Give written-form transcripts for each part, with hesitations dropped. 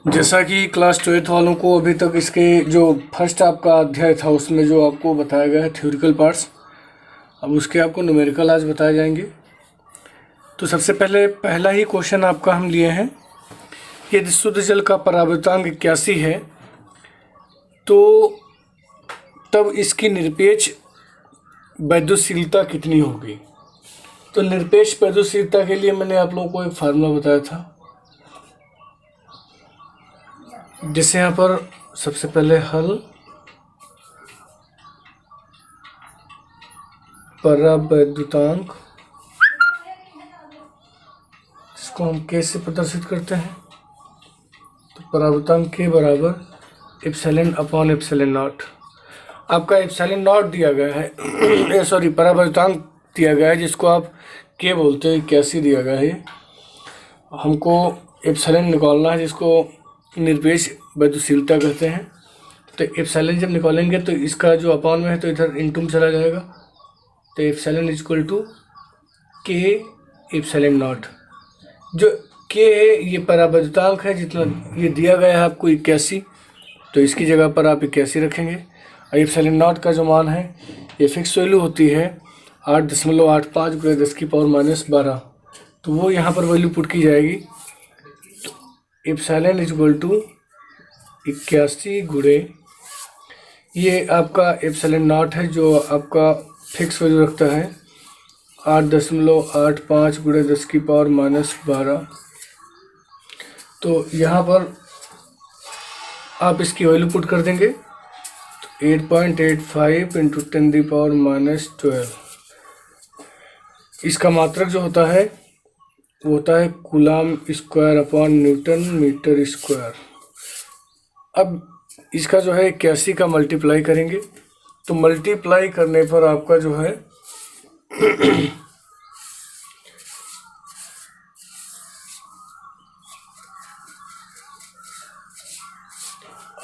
जैसा कि class 12th वालों को अभी तक इसके जो फर्स्ट आपका अध्याय था उसमें जो आपको बताया गया है थ्योरिकल पार्ट्स, अब उसके आपको न्यूमेरिकल आज बताए जाएंगे। तो सबसे पहले पहला ही क्वेश्चन आपका हम लिए हैं, यदि शुद्ध जल का परावर्तांक 81 है तो तब इसकी निरपेक्ष वैद्युतशीलता कितनी होगी। तो निरपेक्ष वैद्युतशीलता के लिए मैंने आप लोगों को एक फार्मूला बताया था, जिसे यहाँ पर सबसे पहले हल परावैद्युतांक, इसको हम के से प्रदर्शित करते हैं। तो परावैद्युतांक के बराबर एप्सिलॉन अपॉन एप्सिलॉन नॉट। आपका एप्सिलॉन नॉट दिया गया है सॉरी परावैद्युतांक दिया गया है, जिसको आप के बोलते हैं, 81 दिया गया है। हमको एप्सिलॉन निकालना है, जिसको निरपेक्ष वैद्युतशीलता कहते हैं। तो एप्सिलॉन जब निकालेंगे तो इसका जो अपॉन में है तो इधर इनटू में चला जाएगा। तो एप्सिलॉन इज इक्वल टू के एप्सिलॉन नॉट। जो के है ये परावैद्युतांक है, जितना ये दिया गया है आपको 81, तो इसकी जगह पर आप 81 रखेंगे। और एप्सिलॉन नॉट का जो मान है ये फिक्स वैल्यू होती है 8.85 × 10⁻12। तो वो यहाँ पर वैल्यू पुट की जाएगी। एप्सिलॉन इज इक्वल टू 81 गुणे ये आपका एप्सिलॉन नॉट है जो आपका फिक्स वैल्यू रखता है 8.85 × 10⁻12। तो यहाँ पर आप इसकी वैल्यू पुट कर देंगे तो 8.85 × 10⁻12। इसका मात्रक जो होता है वो होता है coulomb square upon newton metre square. अब इसका जो है 81 का मल्टीप्लाई करेंगे, तो मल्टीप्लाई करने पर आपका जो है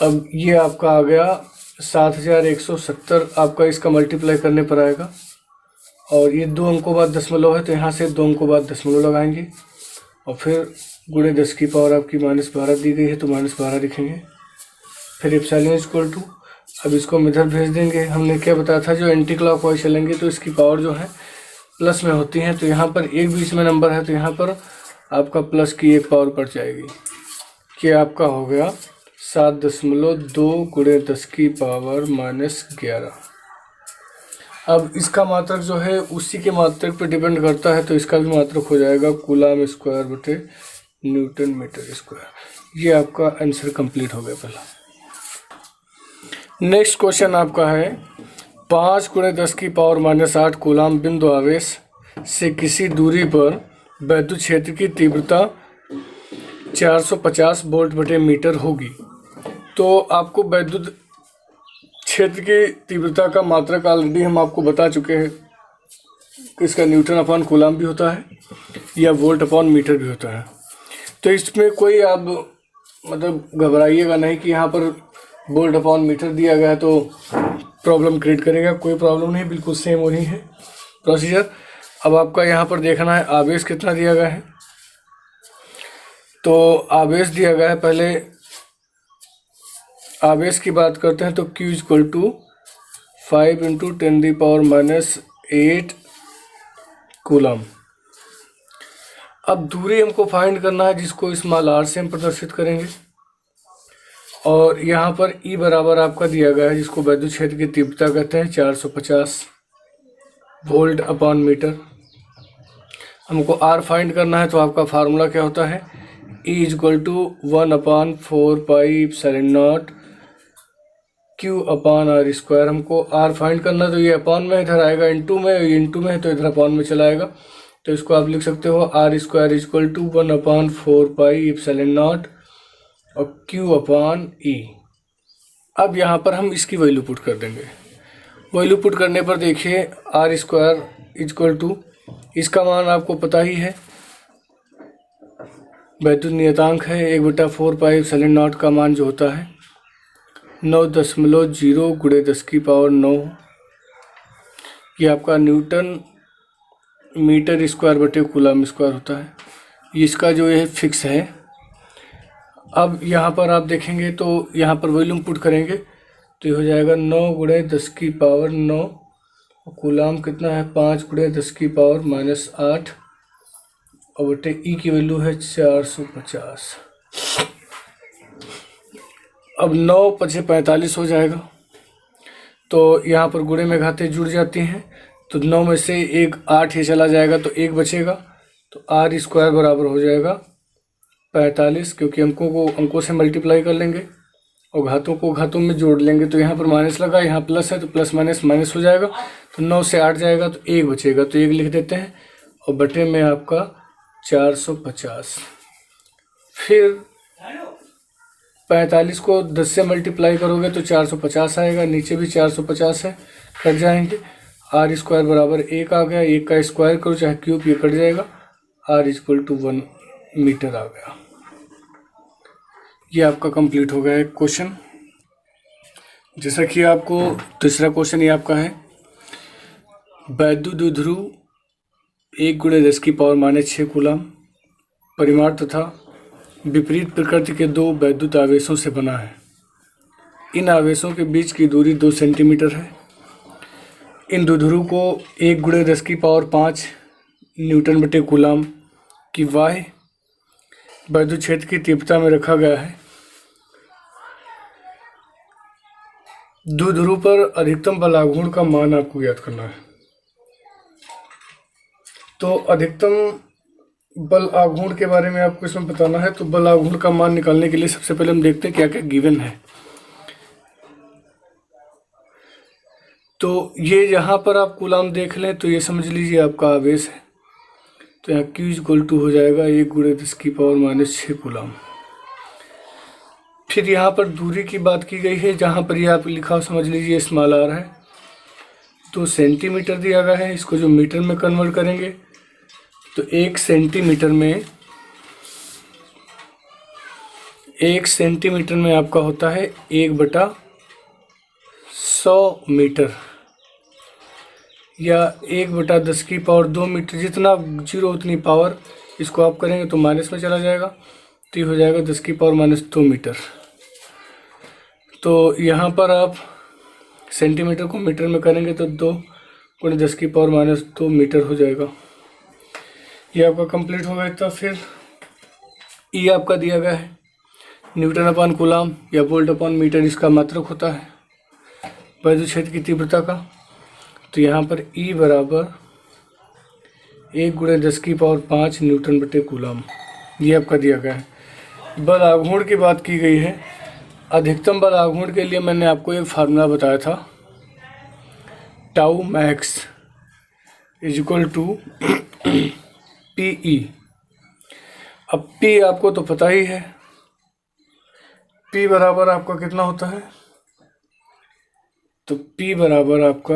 अब ये आपका आ गया 7170। आपका इसका मल्टीप्लाई करने पर आएगा, और ये 2 अंकों बाद दशमलव है तो यहाँ से 2 अंकों बाद दशमलव लगाएंगे, और फिर गुणे 10 की पावर आपकी -12 दी गई है तो -12 लिखेंगे। फिर एप्सिलॉन इज इक्वल टू, अब इसको हम इधर भेज देंगे। हमने क्या बताया था, जो एंटी क्लॉकवाइज चलेंगे तो इसकी पावर जो है प्लस में होती है। तो यहाँ पर एक बीच में नंबर है तो यहाँ पर आपका प्लस की 1 पावर पड़ जाएगी, कि आपका हो गया 7.2 × 10 की पावर -11। अब इसका मात्रक जो है उसी के मात्रक पे डिपेंड करता है, तो इसका भी मात्रक हो जाएगा कूलाम स्क्वायर बटे न्यूटन मीटर स्क्वायर। ये आपका आंसर कंप्लीट हो गया पहला। नेक्स्ट क्वेश्चन आपका है 5 × 10 की पावर -8 कूलाम बिंदु आवेश से किसी दूरी पर वैद्युत क्षेत्र की तीव्रता 450 वोल्ट बटे मीटर होगी। तो आपको वैद्युत क्षेत्र की तीव्रता का मात्रक ऑलरेडी हम आपको बता चुके हैं, इसका न्यूटन अपॉन कूलाम भी होता है या वोल्ट अपॉन मीटर भी होता है। तो इसमें कोई आप मतलब घबराइएगा नहीं कि यहाँ पर वोल्ट अपॉन मीटर दिया गया है तो प्रॉब्लम क्रिएट करेगा, कोई प्रॉब्लम नहीं, बिल्कुल सेम वही है प्रोसीजर। अब आपका यहाँ पर देखना है आवेश कितना दिया गया है। तो आवेश दिया गया है, पहले आवेश की बात करते हैं तो Q = 5 × 10⁻8 कूलम। अब दूरी हमको फाइंड करना है, जिसको स्मॉल r से हम प्रदर्शित करेंगे। और यहाँ पर E बराबर आपका दिया गया है, जिसको वैद्युत क्षेत्र की तीव्रता कहते हैं 450 वोल्ट अपॉन मीटर। हमको R फाइंड करना है, तो आपका फार्मूला क्या होता है, E = 1/4πε0 Q/r²। हमको R फाइंड करना, तो ये अपॉन में इधर आएगा, इंटू में, इंटू में है तो इधर अपॉन में चला आएगा। तो इसको आप लिख सकते हो R² = 1/4πε0 और Q/E। अब यहाँ पर हम इसकी वैल्यू पुट कर देंगे। वैल्यू पुट करने पर देखिए R² = इसका मान आपको पता ही है, वैद्युत नियतांक है 1/4πε0 का मान जो होता है 9.0 × 10⁻9। ये आपका न्यूटन मीटर स्क्वायर बटे कूलम स्क्वायर होता है। इसका जो है फिक्स है। अब यहाँ पर आप देखेंगे तो यहाँ पर वॉल्यूम पुट करेंगे तो ये हो जाएगा 9 गुणे 10 की पावर 9, कूलाम कितना है 5 गुणे 10 की पावर -8 और बटे ई की वैल्यू है 450। अब 9 × 45 हो जाएगा, तो यहाँ पर गुणे में घातें जुड़ जाती हैं, तो 9 में से एक 8 ये चला जाएगा तो 1 बचेगा, तो r² बराबर हो जाएगा 45, क्योंकि अंकों से मल्टीप्लाई कर लेंगे और घातों को घातों में जोड़ लेंगे। तो यहाँ पर माइनस लगा, यहाँ प्लस है तो प्लस माइनस माइनस हो जाएगा, तो 9 से 8 जाएगा तो 1 बचेगा, तो 1 लिख देते हैं और बटे में आपका 450। फिर 45 को 10 से मल्टीप्लाई करोगे तो 450 आएगा, नीचे भी 450 है, कट जाएंगे। r² बराबर 1 आ गया, 1 का स्क्वायर करो चाहे क्यूब, ये कट जाएगा, r = 1 मीटर आ गया। ये आपका कंप्लीट हो गया एक क्वेश्चन। जैसा कि आपको तीसरा क्वेश्चन ये आपका है, वैद्युत द्विध्रुव 1 गुणे 10 की पावर -6 कूलाम परिमाण तथा विपरीत प्रकृति के 2 वैद्युत आवेशों से बना है। इन आवेशों के बीच की दूरी 2 सेंटीमीटर है। इन द्विध्रुव को 1 गुणे 10 की पावर 5 न्यूटन बटे कूलाम की बाह्य वैद्युत क्षेत्र की तीव्रता में रखा गया है। द्विध्रुव पर अधिकतम बल आघूर्ण का मान आपको ज्ञात करना है। तो अधिकतम बल आघूर्ण के बारे में आपको इसमें बताना है। तो बल आघूर्ण का मान निकालने के लिए सबसे पहले हम देखते हैं क्या क्या गिवन है। तो ये यहाँ पर आप कूलाम देख लें तो ये समझ लीजिए आपका आवेश है, तो यहाँ Q हो जाएगा 1 गुणे 10 की पावर -6 कूलाम। फिर यहाँ पर दूरी की बात की गई है, जहाँ पर ये आप लिखा हो समझ लीजिए स्मॉल r है, तो सेंटीमीटर दिया गया है। इसको जो मीटर में कन्वर्ट करेंगे तो 1 सेंटीमीटर में आपका होता है 1/100 मीटर, या 1/10 की पावर 2 मीटर। जितना जीरो उतनी पावर, इसको आप करेंगे तो माइनस में चला जाएगा, तो ये हो जाएगा 10 की पावर -2 मीटर। तो यहाँ पर आप सेंटीमीटर को मीटर में करेंगे तो 2 गुणे 10 की पावर -2 मीटर हो जाएगा। ये आपका कंप्लीट हो गया। तो फिर ई आपका दिया गया है न्यूटन अपॉन कूलाम या वोल्ट अपॉन मीटर, इसका मात्रक होता है वैद्युत क्षेत्र की तीव्रता का। तो यहाँ पर ई बराबर 1 गुणे 10 की पावर 5 न्यूटन बटे कूलाम, ये आपका दिया गया है। बल आघूर्ण की बात की गई है। अधिकतम बल आघूर्ण के लिए मैंने आपको एक फार्मूला बताया था, टाउ मैक्स = PE। अब P आपको तो पता ही है, P बराबर आपका कितना होता है, तो P बराबर आपका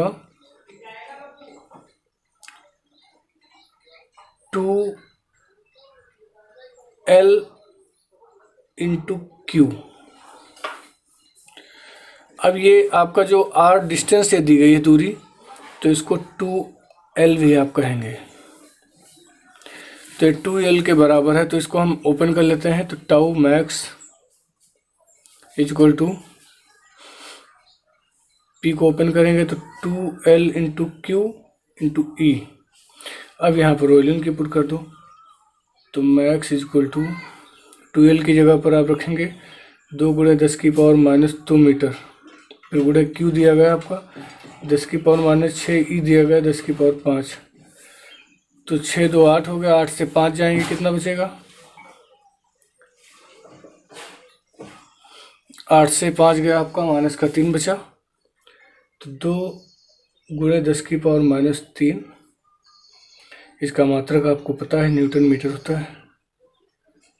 2L × Q। अब ये आपका जो R डिस्टेंस से दी गई है दूरी, तो इसको 2L भी आप कहेंगे, तो 2L के बराबर है। तो इसको हम ओपन कर लेते हैं, तो टाउ मैक्स = P को ओपन करेंगे तो 2L × Q × E। अब यहाँ पर वॉल्यूम की पुट कर दो, तो मैक्स = 2L की जगह पर आप रखेंगे 2 गुणे 10 की पावर -2 मीटर, फिर गुणे Q दिया गया आपका 10 की पावर -6, E दिया गया 10 की पावर 5, तो 6 2 8 हो गया, 8 से 5 जाएंगे, कितना बचेगा, 8 से 5 गया आपका, माइनस का 3 बचा, तो 2 गुणे 10 की पावर -3, इसका मात्रक आपको पता है न्यूटन मीटर होता है।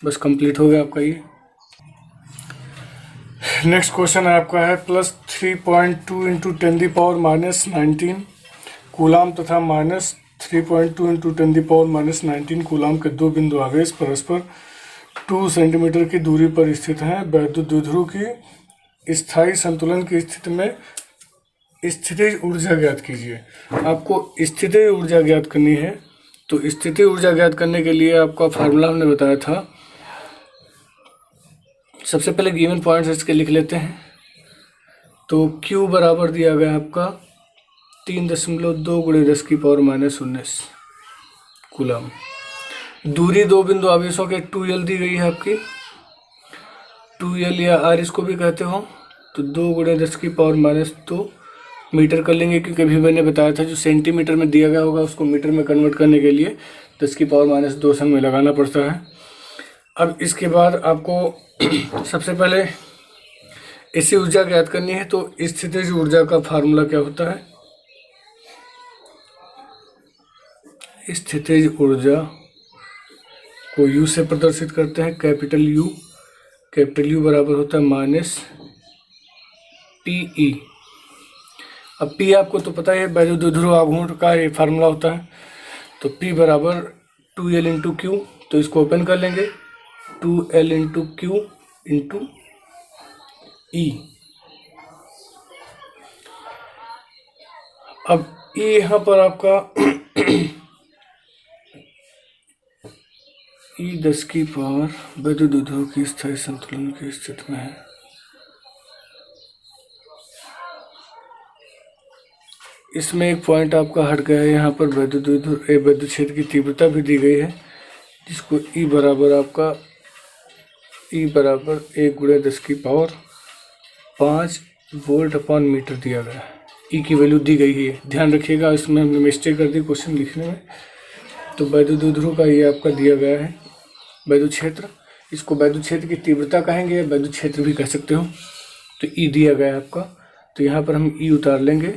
बस कंप्लीट हो गया आपका ये। नेक्स्ट क्वेश्चन है आपका है +3.2 × 10⁻⁻19 कूलाम तथा -3.2 × 10⁻⁻19 कूलाम के 2 बिंदु आवेश परस्पर 2 सेंटीमीटर की दूरी पर स्थित हैं। वैद्युत द्विध्रुव की स्थायी संतुलन की स्थिति में स्थितिज ऊर्जा ज्ञात कीजिए। आपको स्थितिज ऊर्जा ज्ञात करनी है। तो स्थितिज ऊर्जा ज्ञात करने के लिए आपका फार्मूला हमने बताया था सबसे पहले गिवन पॉइंट्स इसके लिख लेते हैं। तो Q बराबर दिया गया है आपका 3.2 × 10⁻⁻19 कूलम। दूरी दो बिंदु आवेशों के 2L दी गई है आपकी, 2L या R इसको भी कहते हो। तो 2 × 10⁻⁻2 मीटर कर लेंगे, क्योंकि अभी मैंने बताया था जो सेंटीमीटर में दिया गया होगा उसको मीटर में कन्वर्ट करने के लिए 10⁻⁻2 संग में लगाना पड़ता है। अब इसके बाद आपको सबसे पहले ऐसी ऊर्जा ज्ञात करनी है। तो स्थितिज ऊर्जा का फार्मूला क्या होता है? स्थितिज ऊर्जा को U से प्रदर्शित करते हैं, कैपिटल U बराबर होता है -PE। अब P आपको तो पता है वैद्युत द्विध्रुव आघूर्ण का ये फार्मूला होता है। तो P बराबर 2L × Q। तो इसको ओपन कर लेंगे, 2L × Q × E। अब E यहाँ पर आपका E 10 की पावर वैद्युत द्विध्रुव की स्थायी संतुलन की स्थिति में है। इसमें एक पॉइंट आपका हट गया है, यहाँ पर विद्युत क्षेत्र की तीव्रता भी दी गई है, जिसको E बराबर आपका 1 × 10⁵ वोल्ट/मीटर दिया गया है। E की वैल्यू दी गई है, ध्यान रखिएगा, इसमें हमने मिस्टेक कर दी क्वेश्चन लिखने में। तो वैद्युत द्विध्रुव का ये आपका दिया गया है वैद्युत क्षेत्र, इसको वैद्युत क्षेत्र की तीव्रता कहेंगे या वैद्युत क्षेत्र भी कह सकते हो। तो E दिया गया है आपका, तो यहाँ पर हम E उतार लेंगे।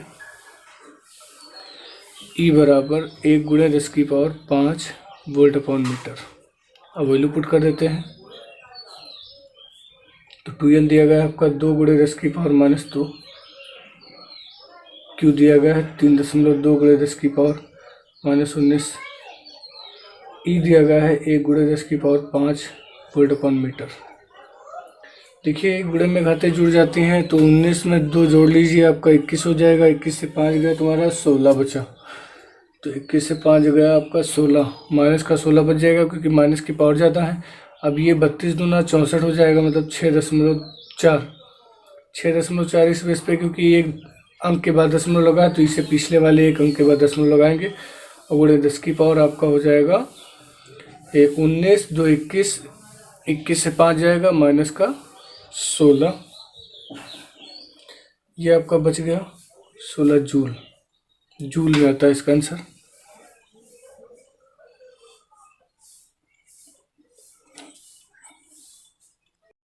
E बराबर 1 × 10⁵ वोल्ट/मीटर। अब वैल्यू पुट कर देते हैं। तो 2L दिया गया है आपका 2 × 10⁻⁻2, Q दिया गया है 3.2 × 10⁻⁻19, E दिया गया है 1 × 10⁵ वोल्ट/मीटर। देखिए गुणे में घातें जुड़ जाती हैं, तो 19 में 2 जोड़ लीजिए, आपका 21 हो जाएगा। 21 से 5 गया तुम्हारा 16 बचा। तो 21 से 5 गया आपका 16, माइनस का 16 बच जाएगा, क्योंकि माइनस की पावर ज़्यादा है। अब ये 32 दूना 64 हो जाएगा, मतलब 6.4 इस बेस पे, क्योंकि एक अंक के बाद दशमलव लगा, तो इससे पिछले वाले एक अंक के बाद दशमलव लगाएंगे। और गुणे 10 की पावर आपका हो जाएगा 19, 2 21, 21 से 5 जाएगा, माइनस का 16, ये आपका बच गया 16 जूल में आता है इसका आंसर।